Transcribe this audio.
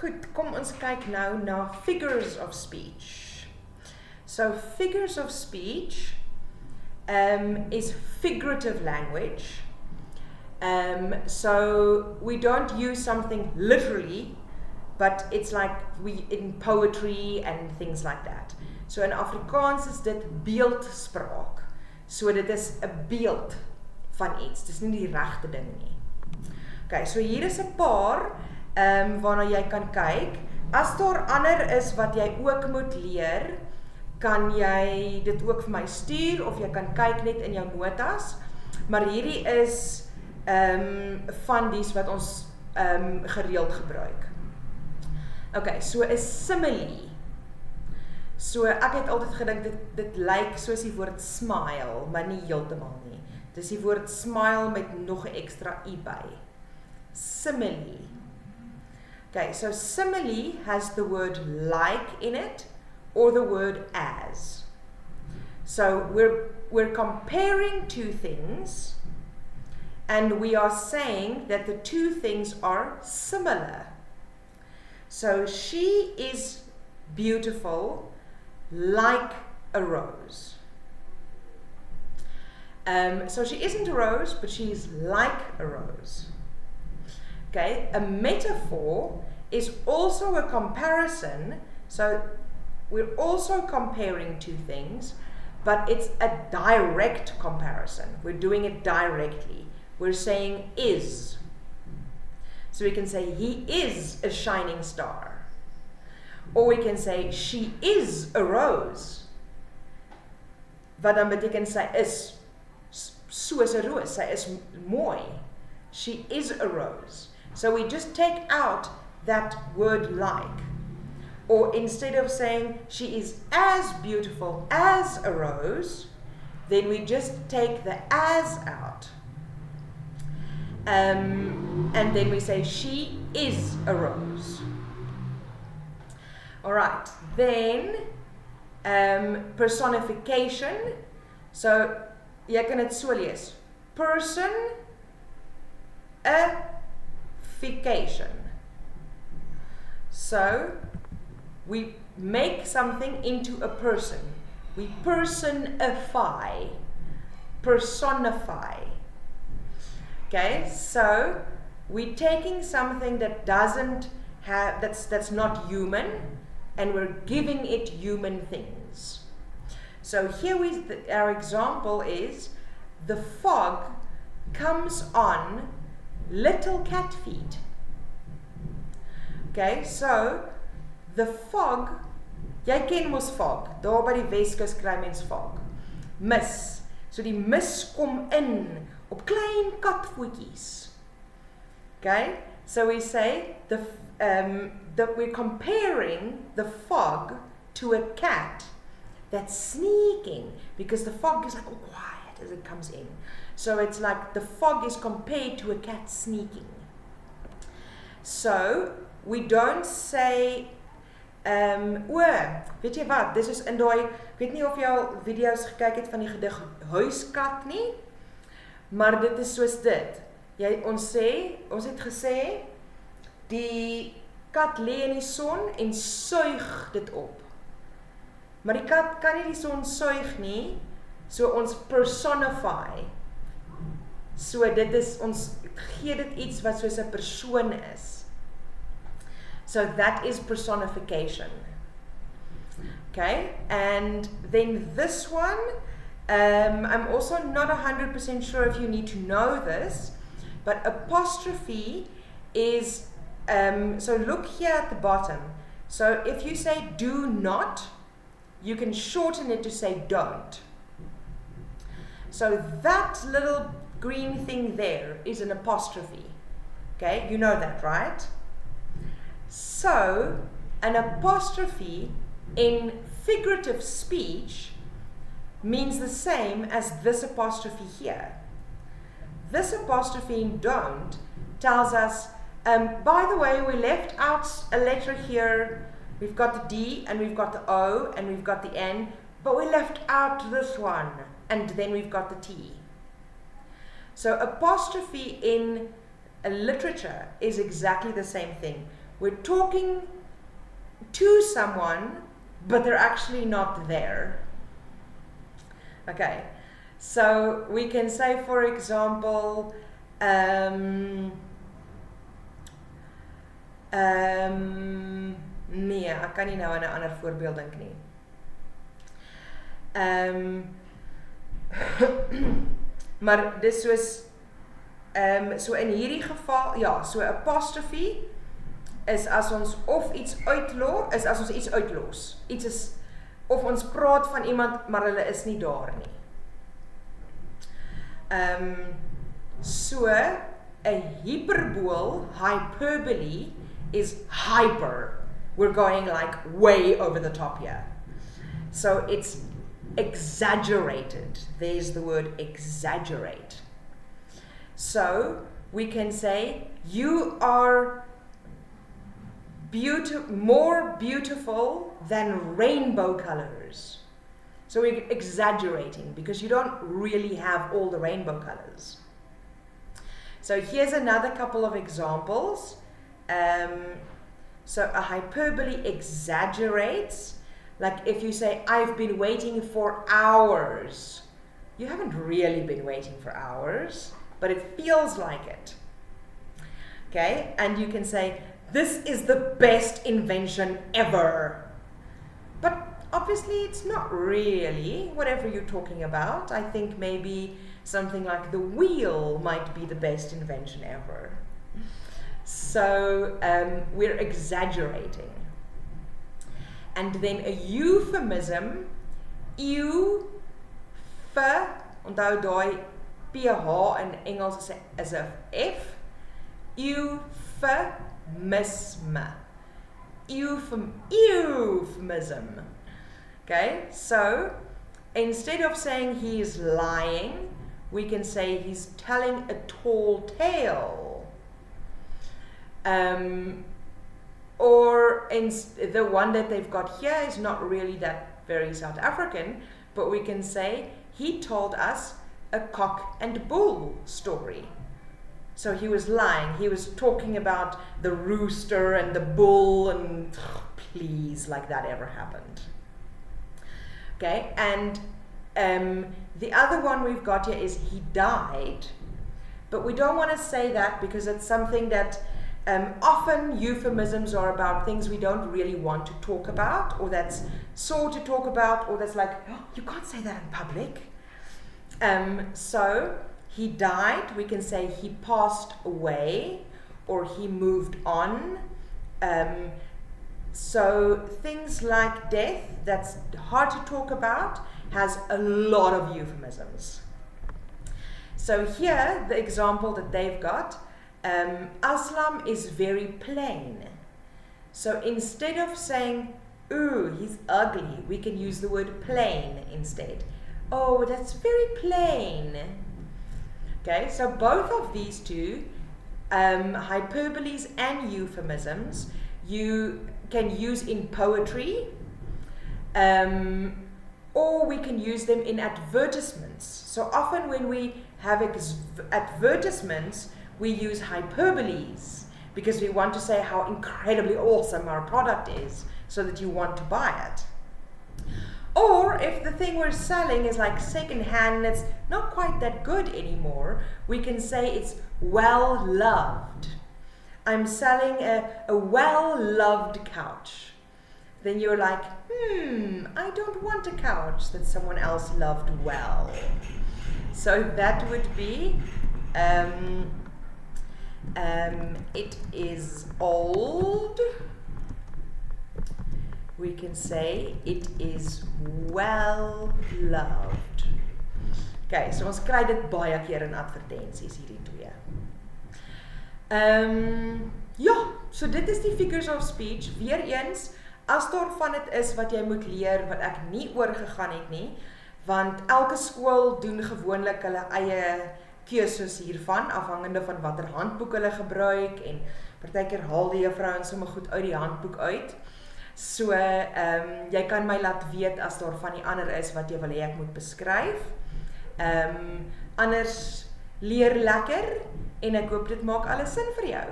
Goed, kom ons kyk nou na figures of speech. So figures of speech is figurative language. So we don't use something literally, but it's like we in poetry and things like that. So in Afrikaans is dit beeldspraak. So dit is 'n beeld van iets. Dis nie die regte ding nie. Okay, so hier is 'n paar waarna jy kan kyk. As daar ander is wat jy ook moet leer, kan jy dit ook vir my stuur of jy kan kyk net in jou notas. Maar hierdie is van dies wat ons gereeld gebruik. Okay, so 'n simile. So ek het altyd gedink dit lyk soos die woord smile, maar nie heeltemal nie. Dis die woord smile met nog 'n ekstra i by. Simile. Okay, so simile has the word like in it or the word as. So we're comparing two things and we are saying that the two things are similar. So she is beautiful like a rose. So she isn't a rose, but she's like a rose. Okay, a metaphor is also a comparison. So we're also comparing two things, but it's a direct comparison. We're doing it directly. We're saying is. So we can say he is a shining star. Or we can say she is a rose. Wat dan beteken sy is soos 'n roos, sy is mooi. She is a rose. So we just take out that word like. Or instead of saying she is as beautiful as a rose, then we just take the as out. And then we say she is a rose. Alright, then personification. So jy kan dit so lees. Personification. So we make something into a person. We personify. Okay, so we're taking something that doesn't have, that's not human, and we're giving it human things. So here our example is, the fog comes on little cat feet. Okay, so the fog, jy ken mos fog, daar by die Weskus kry mens fog. Mis, so die mis kom in op klein katvoetjies. Okay, so we say that we're comparing the fog to a cat that's sneaking, because the fog is like all quiet as it comes in. So it's like the fog is compared to a cat sneaking. So we don't say weet jy wat, dis is in daai, ek weet nie of jy al video's gekyk het van die gedig Huiskat nie, maar dit is soos dit. Ons het gesê, die kat lê in die son en suig dit op. Maar die kat kan nie die son suig nie, so ons personify. So dit is, ons gee dit iets wat soos 'n persoon is. So that is personification. Okay, and then this one, I'm also not 100% sure if you need to know this, but apostrophe is, so look here at the bottom. So if you say do not, you can shorten it to say don't. So that little green thing there is an apostrophe. Okay, you know that, right? So an apostrophe in figurative speech means the same as this apostrophe here. This apostrophe in don't tells us, by the way, we left out a letter here. We've got the D and we've got the O and we've got the N, but we left out this one, and then we've got the T. So apostrophe in literature is exactly the same thing. We're talking to someone, but they're actually not there. Okay, so we can say, for example, nee, ek kan nie nou aan 'n ander voorbeeld dink nie. Maar dis soos, so in hierdie geval, ja, so apostrophe is as ons of iets uitlos, is as ons iets uitlos. Iets is, of ons praat van iemand, maar hulle is nie daar nie. So, 'n hyperbool, hyperbole, is hyper. We're going like way over the top here. So it's exaggerated. There's the word exaggerate. So we can say, you are more beautiful than rainbow colors. So we're exaggerating because you don't really have all the rainbow colors. So here's another couple of examples. So a hyperbole exaggerates. Like if you say, I've been waiting for hours. You haven't really been waiting for hours, but it feels like it. Okay, and you can say, this is the best invention ever. But obviously it's not really, whatever you're talking about. I think maybe something like the wheel might be the best invention ever. So we're exaggerating. And then a euphemism, onthou daai PH in Engels is 'n F, euphemism. Euphemism. Okay, so instead of saying he's lying, we can say he's telling a tall tale. Or the one that they've got here is not really that very South African, but we can say he told us a cock and bull story. So he was lying. He was talking about the rooster and the bull, and please, like that ever happened. Okay, and the other one we've got here is he died, but we don't want to say that because it's something that often euphemisms are about things we don't really want to talk about, or that's sore to talk about, or that's like, oh, you can't say that in public. So he died, we can say he passed away, or he moved on. So things like death, that's hard to talk about, has a lot of euphemisms. So here, the example that they've got, Aslam is very plain. So instead of saying, ooh, he's ugly, we can use the word plain instead. Oh, that's very plain. Okay, so both of these two, hyperboles and euphemisms, you can use in poetry, or we can use them in advertisements. So often when we have advertisements, we use hyperboles because we want to say how incredibly awesome our product is so that you want to buy it. Or if the thing we're selling is like second-hand and it's not quite that good anymore, we can say it's well-loved. I'm selling a well-loved couch. Then you're like, I don't want a couch that someone else loved well. So that would be, it is old. We can say it is well loved. Okay, so ons kry dit baie keer in advertensies hierdie twee. Ja, so dit is die figures of speech. Weereens, as daar van dit is wat jy moet leer wat ek nie oorgegaan het nie, want elke skool doen gewoonlik hulle eie keuses hiervan, afhangende van watter handboek hulle gebruik, en partykeer haal die juffrouens sommer goed uit die handboek uit. So, jy kan my laat weet as daar van die ander is wat jy wil hê ek moet beskryf. Anders leer lekker, en ek hoop dit maak alles sin vir jou.